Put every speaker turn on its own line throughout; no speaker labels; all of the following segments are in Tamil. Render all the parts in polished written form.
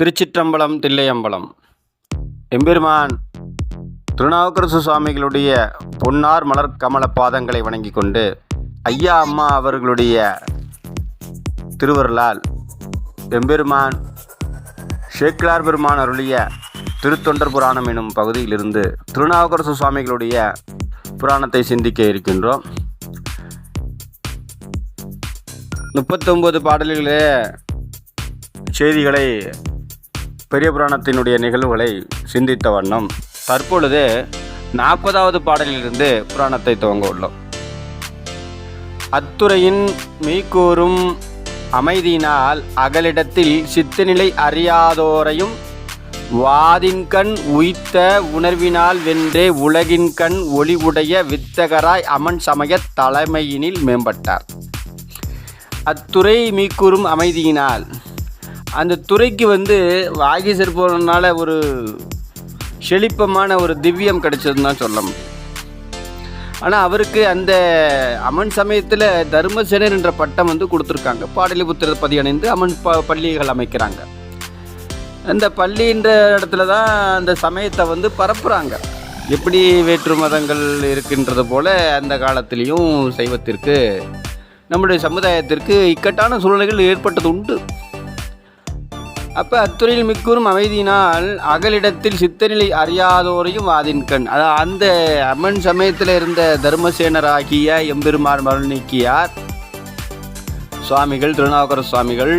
திருச்சிற்றம்பலம் தில்லையம்பலம். எம்பெருமான் திருநாவுக்கரசு சுவாமிகளுடைய பொன்னார் மலர் கமல பாதங்களை வணங்கி கொண்டு ஐயா அம்மா அவர்களுடைய திருவருளால் எம்பெருமான் சேக்கிழார் பெருமான் அருளிய திருத்தொண்டர் புராணம் எனும் பகுதியிலிருந்து திருநாவுக்கரசு சுவாமிகளுடைய புராணத்தை சிந்திக்க இருக்கின்றோம். 39 பாடல்களே செய்திகளை, பெரிய புராணத்தினுடைய நிகழ்வுகளை சிந்தித்த வண்ணம் தற்பொழுது 40வது பாடலிலிருந்து புராணத்தை துவங்க உள்ளோம். அத்துறையின் மெய்கூறும் அமைதியினால் அகலிடத்தில் சித்தநிலை அறியாதோரையும் வாதின்கண் உய்த்த உணர்வினால் வென்றே உலகின்கண் ஒளிவுடைய வித்தகராய் அமன் சமய தலைமையினில் மேம்பட்டார். அத்துறை மீக்கூறும் அமைதியினால், அந்த துறைக்கு வாகீசர் போகிறதுனால ஒரு செழிப்பமான ஒரு திவ்யம் கிடைச்சதுன்னு தான் சொல்ல முடியும். ஆனால் அவருக்கு அந்த அமன் சமயத்தில் தர்மசேனர் என்ற பட்டம் கொடுத்துருக்காங்க. பாடலிபுத்திர பதியணிந்து அமன் பள்ளிகள் அமைக்கிறாங்க. அந்த பள்ளின்ற இடத்துல தான் அந்த சமயத்தை பரப்புகிறாங்க. எப்படி வேற்று மதங்கள் இருக்கின்றது போல் அந்த காலத்திலையும் சைவத்திற்கு, நம்முடைய சமுதாயத்திற்கு இக்கட்டான சூழ்நிலைகள் ஏற்பட்டது உண்டு. அப்போ அத்துறையில் மிக்கூறும் அமைதியினால் அகலிடத்தில் சித்தநிலை அறியாதோரையும் வாதின்கண், அதாவது அந்த அம்மன் சமயத்தில் இருந்த தர்மசேனராகிய எம்பெருமான் மருள்நீக்கியார் சுவாமிகள், திருநாவுக்கரசு சுவாமிகள்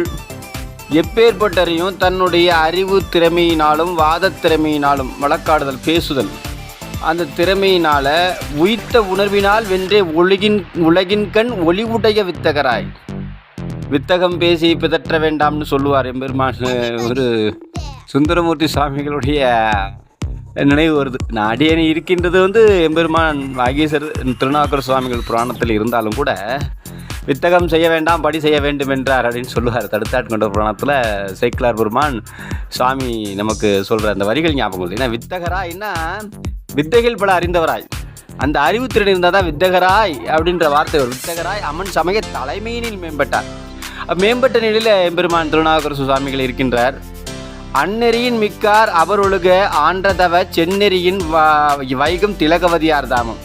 எப்பேற்பட்டரையும் தன்னுடைய அறிவு திறமையினாலும் வாத திறமையினாலும் வழக்காடுதல் பேசுதல் அந்த திறமையினால் உய்த்த உணர்வினால் வென்றே உலகின் கண் ஒளிவுடைய வித்தகராய், வித்தகம் பேசி பிதற்ற வேண்டாம்னு சொல்லுவார் எம்பெருமான். ஒரு சுந்தரமூர்த்தி சுவாமிகளுடைய நினைவு வருது. அடியணி இருக்கின்றது எம்பெருமான் வாகீசர் திருநாவுக்கரசு சுவாமிகள் புராணத்தில் இருந்தாலும் கூட வித்தகம் செய்ய வேண்டாம், படி செய்ய வேண்டும் என்றார் அப்படின்னு சொல்லுவார். தடுத்தாட்கொண்ட புராணத்தில் சேக்கிழார் பெருமான் சுவாமி நமக்கு சொல்கிற அந்த வரிகள் ஞாபகம் இல்லை. ஏன்னா வித்தகராய்னா வித்தைகள் பல அறிந்தவராய், அந்த அறிவுத்திறன் இருந்தால் தான் வித்தகராய் அப்படின்ற வார்த்தை ஒரு வித்தகராய் அம்மன் சமய தலைமையினில் மேம்பட்டார். மேம்பட்ட நிலையில் எம்பெருமான் திருநாவுக்கரசு சுவாமிகள் இருக்கின்றார். அந்நெறியின் மிக்கார் அவர் ஒழுக ஆன்றதவ செந்நெறியின் வைகும் திலகவதியார் தாமம்.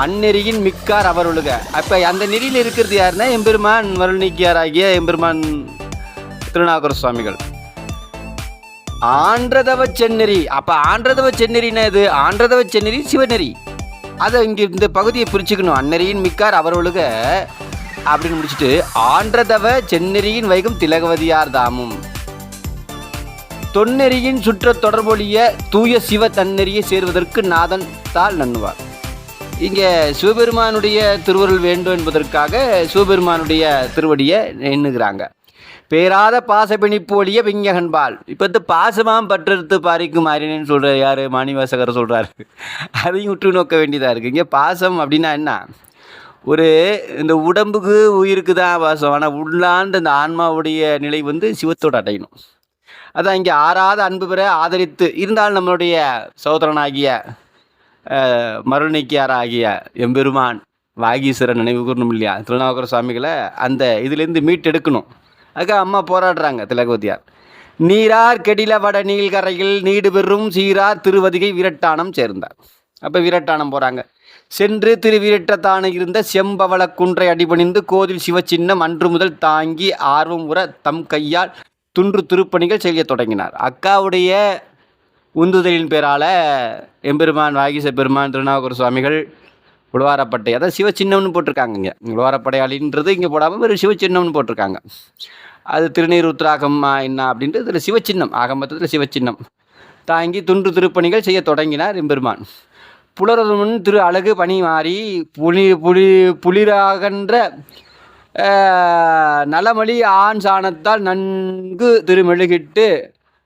அந்நெறியின் மிக்கார் அவர் ஒழுக, அப்போ அந்த நெறியில் இருக்கிறது யாருன்னா எம்பெருமான் மருள்நீக்கியார் ஆகிய எம்பெருமான் திருநாவுக்கரசு சுவாமிகள். ஆன்றதவ செந்நெறி, அப்போ ஆன்றதவ செந்நெறின்னா இது ஆன்றதவ செந்நெறி சிவநெறி. அதை இங்கே இந்த பகுதியை பிரிச்சுக்கணும். அந்நெறியின் மிக்கார் அவர் ஒழுக அப்படின்னு முடிச்சுட்டு ஆன்றதவ செந்நெறியின் வைகும் திலகவதியார் தாமும். தொன்னெறியின் சுற்ற தொடர்பொழிய தூய சிவ தன்னெறியை சேர்வதற்கு நாதன் தாள் நண்ணுவார். இங்கே சிவபெருமானுடைய திருவருள் வேண்டும் என்பதற்காக சிவபெருமானுடைய திருவடியை எண்ணுகிறாங்க. பேராத பாசப்பிணிப்பு ஒழிய விஞ்ஞகன்பால். இப்போ பாசமாம் பற்றெடுத்து பாரிக்கும் மாறினேன்னு சொல்கிறார் யார்? மாணிவாசகர் சொல்கிறார். அதையும் உற்று நோக்க வேண்டியதாக இருக்குது. இங்கே பாசம் அப்படின்னா என்ன? ஒரு இந்த உடம்புக்கு உயிருக்கு தான் பாசம், ஆனால் உள்ளாண்டு இந்த ஆன்மாவுடைய நிலை சிவத்தோடு அடையணும். அதான் இங்கே ஆறாத அன்பு பெற ஆதரித்து இருந்தால் நம்மளுடைய சகோதரனாகிய மருள்நீக்கியார் ஆகிய எம்பெருமான் வாகீஸ்வரன் நினைவு கூறணும் இல்லையா? திருநாவுக்கரசு சுவாமிகளை அந்த இதுலேருந்து மீட்டெடுக்கணும். அதுக்காக அம்மா போராடுறாங்க திலகவதியார். நீரார் கெடில வட நீள்கரையில் நீடு பெறும் சீரார் திருவதிகை வீரட்டானம் சேர்ந்தார். அப்போ வீரட்டானம் போகிறாங்க. சென்று திருவீரட்டத்தான இருந்த செம்பவள குன்றை அடிபணிந்து கோதில் சிவச்சின்னம் அன்று முதல் தாங்கி ஆர்வம் உற தம் கையால் துன்று திருப்பணிகள் செய்ய தொடங்கினார். அக்காவுடைய உந்துதலின் பேரால் எம்பெருமான் வாகீச பெருமான் திருநாவுக்கரசு சுவாமிகள் உழவாரப்பட்டை, அதாவது சிவச்சின்னம்னு போட்டிருக்காங்க. இங்கே உழவாரப்படையாளின்றது இங்கே போடாமல் வெறும் சிவச்சின்னம்னு போட்டிருக்காங்க. அது திருநீர் உத்ராகமா என்ன அப்படின்ட்டு இதில் சிவச்சின்னம், ஆகமத்தில் சிவச்சின்னம் தாங்கி துன்று திருப்பணிகள் செய்ய தொடங்கினார் எம்பெருமான். புலரமுன் திரு அழகு பணி மாறி புலிராகன்ற நலமொழி ஆண் சாணத்தால் நன்கு திருமெழுகிட்டு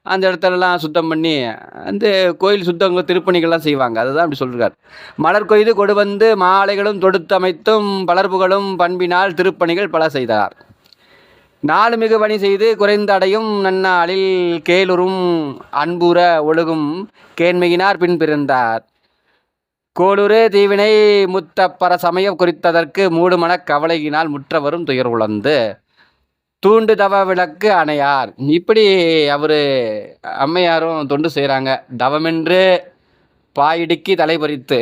அந்த இடத்துலலாம் சுத்தம் பண்ணி அந்த கோயில் சுத்தங்கள் திருப்பணிகள்லாம் செய்வாங்க. அதுதான் அப்படி சொல்கிறார். மலர் கொய்து கொடுவந்து மாலைகளும் தொடுத்தமைத்தும் பலர்புகளும் பண்பினால் திருப்பணிகள் பல செய்தார். நாலு மிகு பணி செய்து குறைந்த அடையும் நன்னாளில் கேளுறும் அன்புற ஒழுகும் கேண்மையினார் பின் பிறந்தார். கோளுரு தீவினை முத்தப்பர சமயம் குறித்ததற்கு மூடுமனக் கவலையினால் முற்றவரும் துயர் உழந்து. தூண்டு தவ விளக்கு அணையார். இப்படி அவர் அம்மையாரும் தொண்டு செய்கிறாங்க. தவமென்று பாயிடுக்கி தலை பறித்து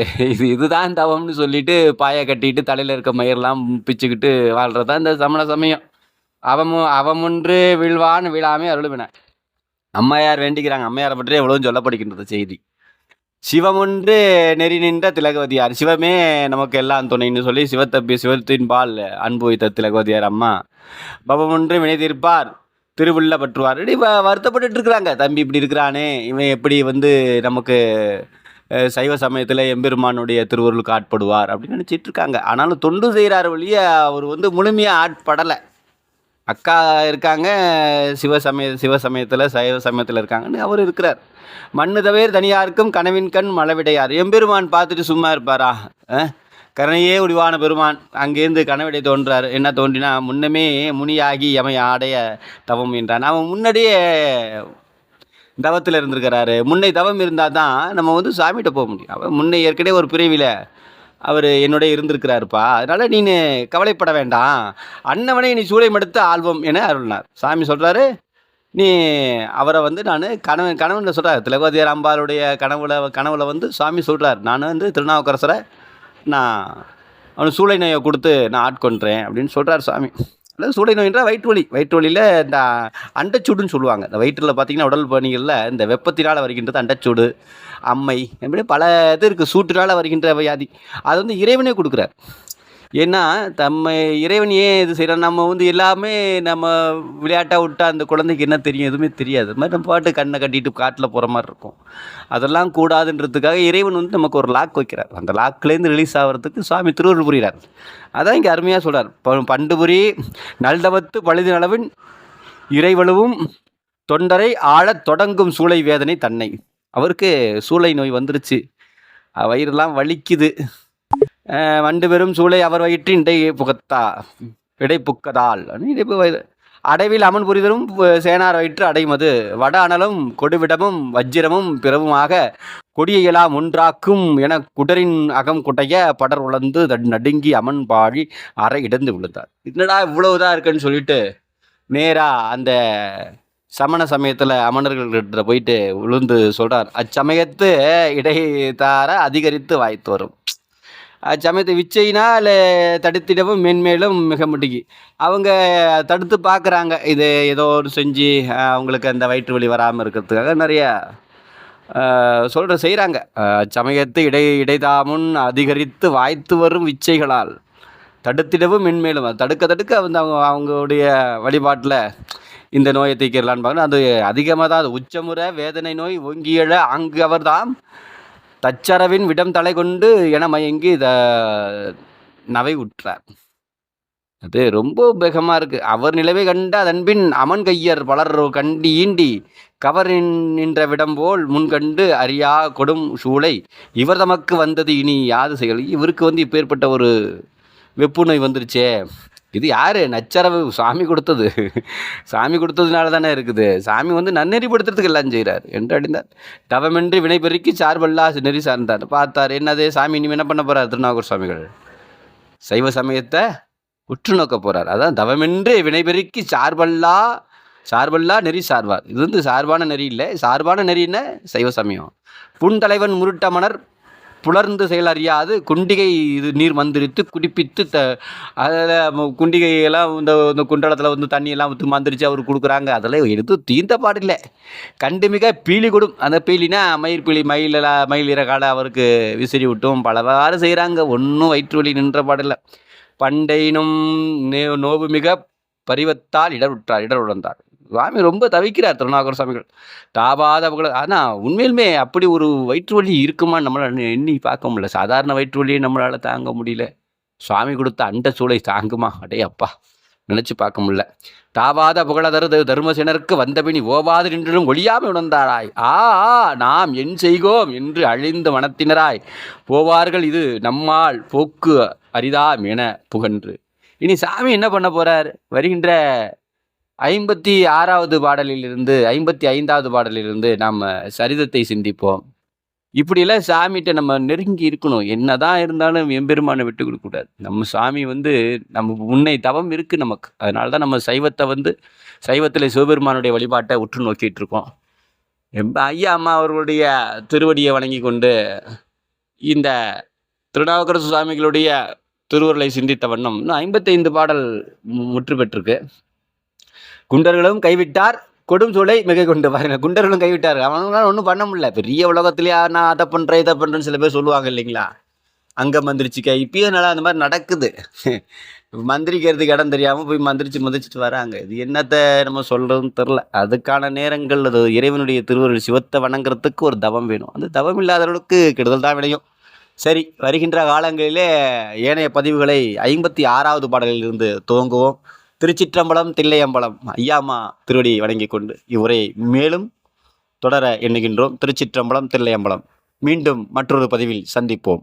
இதுதான் தவம்னு சொல்லிட்டு பாயை கட்டிட்டு தலையில் இருக்க மயிரெல்லாம் பிச்சுக்கிட்டு வாழ்கிறது தான் இந்த சமண சமயம். அவமுன்று வீழ்வான் வீழாமே அருளுவின. அம்மையார் வேண்டிக்கிறாங்க. அம்மையாரை பற்றி எவ்வளவு சொல்லப்படுகின்றது செய்தி. சிவமொன்று நெறி நின்ற திலகவதியார். சிவமே நமக்கு எல்லாம் துணைன்னு சொல்லி சிவத்தின் பால் அன்பு வைத்த திலகவதியார் அம்மா. பவமொன்று வினை தீர்ப்பார் திருவுள்ள பற்றுவார். இப்படி வருத்தப்பட்டு இருக்கிறாங்க. தம்பி இப்படி இருக்கிறானே, இவன் எப்படி நமக்கு சைவ சமயத்தில் எம்பெருமானுடைய திருவருளுக்கு ஆட்படுவார் அப்படின்னு நினச்சிட்டு இருக்காங்க. ஆனாலும் தொண்டு செய்கிறார் வழியே அவர் முழுமையாக ஆட்படலை. அக்கா இருக்காங்க சிவசமயத்தில் சைவ சமயத்தில் இருக்காங்கன்னு அவர் இருக்கிறார். மண்ணு தவிர தனியாருக்கும் கனவின் கண் மழவிடையார். எம்பெருமான் பார்த்துட்டு சும்மா இருப்பாரா? கரணையே உடிவான பெருமான் அங்கேருந்து கனவிடை தோன்றார். என்ன தோன்றினா, முன்னமே முனியாகி எமை ஆடைய தவம் என்றான். அவன் முன்னாடியே தவத்தில் இருந்திருக்கிறாரு. முன்னை தவம் இருந்தால் தான் நம்ம சாமிகிட்ட போக முடியும். அவன் முன்னை ஏற்கனவே ஒரு பிரிவில் அவர் என்னுடைய இருந்திருக்கிறாருப்பா, அதனால் நீ கவலைப்பட வேண்டாம், அன்னவனை நீ சூளை மடுத்து ஆல்வம் என அருள்னார். சாமி சொல்கிறாரு, நீ அவரை நான் கனவுல சொல்கிறார். திலகவதியார் அம்பாளுடைய கனவுல சாமி சொல்கிறார், நான் திருநாவுக்கரசரை நான் அவனுக்கு சூளை நோயை கொடுத்து நான் ஆட்கொண்டேன் அப்படின்னு சொல்கிறார் சாமி. அல்லது சூளை நோயின்றால் வயிற்று வலியில் இந்த அண்டச்சூடுன்னு சொல்லுவாங்க. இந்த வயிற்றில் பார்த்திங்கன்னா உடல் பணிகளில் இந்த வெப்பத்தினால் வருகின்றது அண்டச்சூடு, அம்மை, இப்படி பல இது இருக்குது. சூட்டினால் வருகின்ற வியாதி அது இறைவனே கொடுக்குறார். ஏன்னா இறைவன் ஏன் இது செய்கிறோம், நம்ம எல்லாமே நம்ம விளையாட்டாக விட்டால் அந்த குழந்தைக்கு என்ன தெரியும், எதுவுமே தெரியாது. அது மாதிரி நம்ம பாட்டு கண்ணை கட்டிட்டு காட்டில் போகிற மாதிரி இருக்கும். அதெல்லாம் கூடாதுன்றதுக்காக இறைவன் நமக்கு ஒரு லாக் வைக்கிறார். அந்த லாக்லேருந்து ரிலீஸ் ஆகிறதுக்கு சுவாமி திருவருள் புரிகிறார். அதான் இங்கே அருமையாக சொல்கிறார். பண்டுபுரி நல்தவத்து பழுது நலவின் இறைவலுவும் தொண்டரை ஆழத் தொடங்கும் சூளை வேதனை தன்னை. அவருக்கு சூளை நோய் வந்துருச்சு, வயிறெல்லாம் வலிக்குது. வண்டு பெரும் சூளை அவர் வயிற்று இடை புக்கதால் அடைவில் அமன் புரிதலும் சேனார் வயிற்று அடைமது வட அனலும் கொடுவிடமும் வஜ்ரமும் பிறவுமாக கொடியெல்லாம் ஒன்றாக்கும் என குடரின் அகம் குட்டைய படர் உழந்து நடுங்கி அமன் பாழி அறை இடந்து விழுந்தார். என்னடா இவ்வளவுதான் இருக்குன்னு சொல்லிட்டு நேராக அந்த சமண சமயத்தில் அமணர்கள்கிட்ட போயிட்டு விழுந்து சொல்கிறார், அச்சமயத்து இடைத்தார அதிகரித்து வாய்த்து வரும். அச்சமயத்தை விச்சையினால் தடுத்திடவும் மென்மேலும் மிக முட்டிக்கு அவங்க தடுத்து பார்க்குறாங்க. இது ஏதோ ஒரு செஞ்சு அவங்களுக்கு அந்த வயிற்று வலி வராமல் இருக்கிறதுக்காக நிறையா செய்கிறாங்க. சமயத்து இடைதாமுன் அதிகரித்து வாய்த்து வரும் விச்சைகளால் தடுத்திடவும் மென்மேலும் தடுக்க அவங்களுடைய வழிபாட்டில் இந்த நோயை தீக்கிறலான்னு பார்க்கணும். அது அதிகமாக தான். அது உச்சமுறை வேதனை நோய் ஓங்கியழ அங்கு அவர்தாம் தச்சரவின் விடம் தலை கொண்டு என மயங்கி நவை உற்றார். அது ரொம்ப வேகமாக இருக்குது. அவர் நிலவை கண்ட அதன்பின் அமன் கையர் பலர் கண்டி ஈண்டி கவரின் நின்ற விடம் போல் முன்கண்டு அறியா கொடும் சூளை இவர் தமக்கு வந்தது இனி யாது செயல். இவருக்கு இப்பேற்பட்ட ஒரு வெப்பு நோய் வந்துருச்சே. இது யார்? நச்சரவு சாமி கொடுத்தது. சாமி கொடுத்ததுனால தானே இருக்குது. சாமி நன்னெறிப்படுத்துறதுக்கு எல்லாம் செய்கிறார் என்று அடைந்தார். தவமின்றி வினை பெருக்கி சார்பல்லா நெறி சார்ந்தார். பார்த்தார், என்னது சாமி இனிமே என்ன பண்ண போகிறார்? திருநாகூர் சுவாமிகள் சைவ சமயத்தை உற்று நோக்க போகிறார். அதான் தவமின்றி வினை பெருக்கி சார்பல்லா நெறி சார்வார். இது சார்பான நெறி இல்லை. சார்பான நெறின்னு சைவ சமயம். புன்தலைவன் முருட்ட மணர் புலர்ந்து செயல் அறியாது குண்டிகை இது நீர் மந்திரித்து குடிப்பித்து அதில் குண்டிகையெல்லாம் இந்த குண்டலத்தில் தண்ணியெல்லாம் மந்திரிச்சு அவர் கொடுக்குறாங்க. அதெல்லாம் எடுத்து தீர்ந்த பாடில்லை. கண்டு மிக பீலி கொடும். அந்த பீலினா மயிர் மயில் இறகால அவருக்கு விசிறி விட்டும் பலவாறு செய்கிறாங்க. ஒன்றும் வயிற்று வலி நின்ற பாடில்லை. பண்டையினும் நோவு மிக பரிவத்தால் இடர் உழந்தார். சுவாமி ரொம்ப தவிக்கிறார் திருநாகூர் சுவாமிகள். தாபாத புகழ. ஆனால் உண்மையிலுமே அப்படி ஒரு வயிற்று வலி இருக்குமான்னு நம்மளால் எண்ணி பார்க்க முடியல. சாதாரண வயிற்று வலியை நம்மளால் தாங்க முடியல. சுவாமி கொடுத்த அண்ட சூளை தாங்குமா? அடே அப்பா, நினச்சி பார்க்க முடியல. தாவாத புகழதரு தர்மசேனருக்கு வந்தபினி ஓவாது நின்றும் ஒழியாமல் உணர்ந்தாராய். நாம் என் செய்கோம் என்று அழிந்த மனத்தினராய் போவார்கள், இது நம்மால் போக்கு அரிதாம் என புகன்று. இனி சாமி என்ன பண்ண போகிறார்? வருகின்ற 56வது பாடலிலிருந்து 55வது பாடலிலிருந்து நாம் சரிதத்தை சிந்திப்போம். இப்படியெல்லாம் சாமிகிட்ட நம்ம நெருங்கி இருக்கணும். என்னதான் இருந்தாலும் எம்பெருமானை விட்டு கொடுக்கக்கூடாது. நம்ம சாமி வந்து நம்ம முன்னை தவம் இருக்கு நமக்கு. அதனால தான் நம்ம சைவத்தை வந்து சைவத்தில் சிவபெருமானுடைய வழிபாட்டை உற்று நோக்கிட்டு இருக்கோம். ஐயா அம்மா அவர்களுடைய திருவடியை வணங்கி கொண்டு இந்த திருநாவுக்கரசு சுவாமிகளுடைய திருவுருளை சிந்தித்த வண்ணம் இன்னும் 55 பாடல் முற்று பெற்றிருக்கு. குண்டர்களும் கைவிட்டார் கொடும் சூளை மிக கொண்டு பாருங்க. குண்டர்களும் கைவிட்டார். அவனால ஒன்றும் பண்ண முடியல. பெரிய உலகத்திலேயே நான் அதை பண்ணுறேன் இதை பண்ணுறேன்னு சில பேர் சொல்லுவாங்க இல்லைங்களா? அங்கே மந்திரிச்சுக்க இப்பயும் நல்லா அந்த மாதிரி நடக்குது. மந்திரிக்கிறதுக்கு இடம் தெரியாமல் போய் மந்திரிச்சுட்டு வராங்க. இது என்னத்தை நம்ம சொல்கிறதுன்னு தெரில. அதுக்கான நேரங்கள் அது இறைவனுடைய திருவருள் சிவத்தை வணங்குறதுக்கு ஒரு தவம் வேணும். அந்த தவம் இல்லாதவர்களுக்கு கெடுதல் தான் விளையும். சரி, வருகின்ற காலங்களிலே ஏனைய பதிவுகளை 56வது பாடலிலிருந்து துவங்குவோம். திருச்சிற்றம்பலம் தில்லையம்பலம் ஐயாமா திருவடி வணங்கி கொண்டு இவ்வுரை மேலும் தொடர எண்ணுகின்றோம். திருச்சிற்றம்பலம் தில்லையம்பலம். மீண்டும் மற்றொரு பதிவில் சந்திப்போம்.